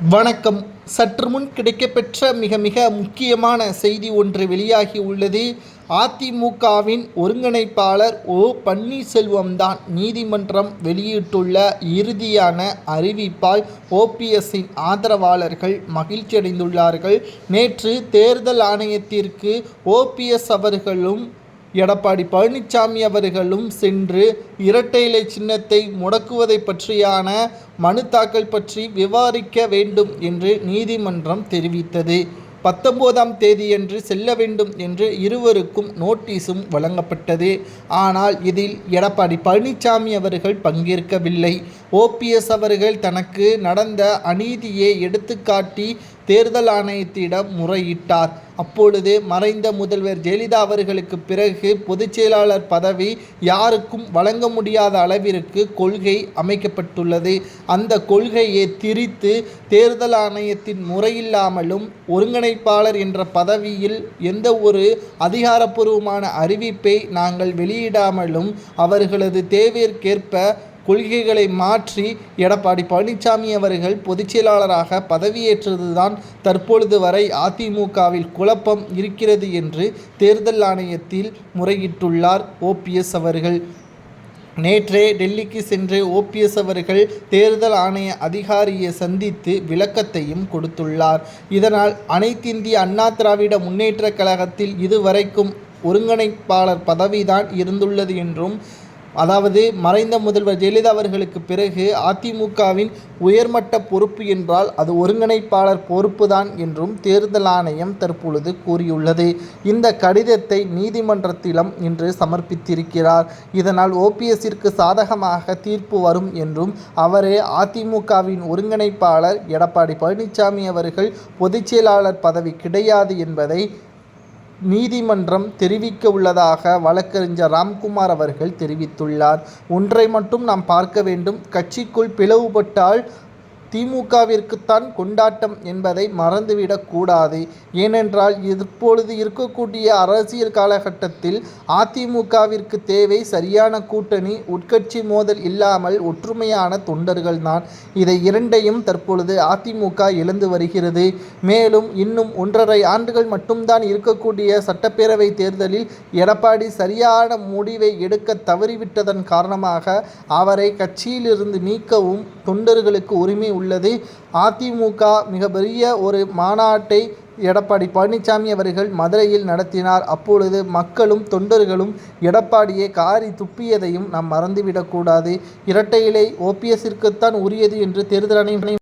வணக்கம். சற்று முன் கிடைக்கப்பெற்ற மிக மிக முக்கியமான செய்தி ஒன்று வெளியாகி உள்ளது. அதிமுகவின் ஒருங்கிணைப்பாளர் பன்னீர்செல்வம் தான் நீதிமன்றம் வெளியிட்டுள்ள இறுதியான அறிவிப்பால் ஓபிஎஸ்ஸின் ஆதரவாளர்கள் மகிழ்ச்சியடைந்துள்ளார்கள். நேற்று தேர்தல் ஆணையத்திற்கு ஓபிஎஸ் அவர்களும் எடப்பாடி பழனிசாமி அவர்களும் சென்று இரட்டை இலை சின்னத்தை முடக்குவதை பற்றியான மனு தாக்கல் பற்றி விவாதிக்க வேண்டும் என்று நீதிமன்றம் தெரிவித்தது. 19ஆம் தேதியன்று செல்ல வேண்டும் என்று இருவருக்கும் நோட்டீஸும் வழங்கப்பட்டது. ஆனால் இதில் எடப்பாடி பழனிசாமி அவர்கள் பங்கேற்கவில்லை. ஓபிஎஸ் அவர்கள் தனக்கு நடந்த அநீதியை எடுத்துக்காட்டி தேர்தல் ஆணையத்திடம் முறையிட்டார். அப்பொழுது மறைந்த முதல்வர் ஜெயலலிதா அவர்களுக்கு பிறகு பொதுச் செயலாளர் பதவி யாருக்கும் வழங்க முடியாத அளவிற்கு கொள்கை அமைக்கப்பட்டுள்ளது. அந்த கொள்கையை திரித்து தேர்தல் ஆணையத்தின் முறையில்லாமலும் ஒருங்கிணைப்பாளர் என்ற பதவியில் எந்த ஒரு அதிகாரப்பூர்வமான அறிவிப்பை நாங்கள் வெளியிடாமலும் அவர்களது தேவைக்கேற்ப கொள்கைகளை மாற்றி எடப்பாடி பழனிசாமி அவர்கள் பொதுச் செயலாளராக பதவியேற்றதுதான் தற்பொழுது வரை அதிமுகவில் குழப்பம் இருக்கிறது என்று தேர்தல் ஆணையத்தில் முறையிட்டுள்ளார் ஓபிஎஸ் அவர்கள். நேற்றே டெல்லிக்கு சென்று ஓபிஎஸ் அவர்கள் தேர்தல் ஆணைய அதிகாரியை சந்தித்து விளக்கத்தையும் கொடுத்துள்ளார். இதனால் அனைத்திந்திய அண்ணா திராவிட முன்னேற்ற கழகத்தில் இதுவரைக்கும் ஒருங்கிணைப்பாளர் பதவிதான் இருந்துள்ளது என்றும், அதாவது மறைந்த முதல்வர் ஜெயலலிதா அவர்களுக்கு பிறகு அதிமுகவின் உயர்மட்ட பொறுப்பு என்றால் அது ஒருங்கிணைப்பாளர் பொறுப்புதான் என்றும் தேர்தல் ஆணையம் தற்பொழுது கூறியுள்ளது. இந்த கடிதத்தை நீதிமன்றத்திலும் இன்று சமர்ப்பித்திருக்கிறார். இதனால் ஓபிஎஸ்ஸிற்கு சாதகமாக தீர்ப்பு வரும் என்றும், அவரே அதிமுகவின் ஒருங்கிணைப்பாளர் எடப்பாடி பழனிசாமி அவர்கள் பொதுச் செயலாளர் பதவி கிடையாது என்பதை நீதிமன்றம் தெரிவிக்க உள்ளதாக வழக்கறிஞர் ராம்குமார் அவர்கள் தெரிவித்துள்ளார். ஒன்றை மட்டும் நாம் பார்க்க வேண்டும். கட்சிக்குள் பிளவுபட்டால் திமுகவிற்குத்தான் கொண்டாட்டம் என்பதை மறந்துவிடக்கூடாது. ஏனென்றால் இப்பொழுது இருக்கக்கூடிய அரசியல் காலகட்டத்தில் அதிமுகவிற்கு தேவை சரியான கூட்டணி, உட்கட்சி மோதல் இல்லாமல் ஒற்றுமையான தொண்டர்கள் தான். இதை இரண்டையும் தற்பொழுது அதிமுக இழந்து வருகிறது. மேலும் இன்னும் 1.5 ஆண்டுகள் மட்டும்தான் இருக்கக்கூடிய சட்டப்பேரவை தேர்தலில் எடப்பாடி சரியான முடிவை எடுக்க தவறிவிட்டதன் காரணமாக அவரை கட்சியிலிருந்து நீக்கவும் தொண்டர்களுக்கு உரிமை உள்ளது. அதிமுக மிகப்பெரிய ஒரு மாநாட்டை எடப்பாடி பழனிசாமி அவர்கள் மதுரையில் நடத்தினார். அப்பொழுது மக்களும் தொண்டர்களும் எடப்பாடியை காரி துப்பியதையும் நாம் மறந்துவிடக்கூடாது. இரட்டை இலை ஓபிஎஸ்ஸிற்குத்தான் உரியது என்று தேர்தல் ஆணையம்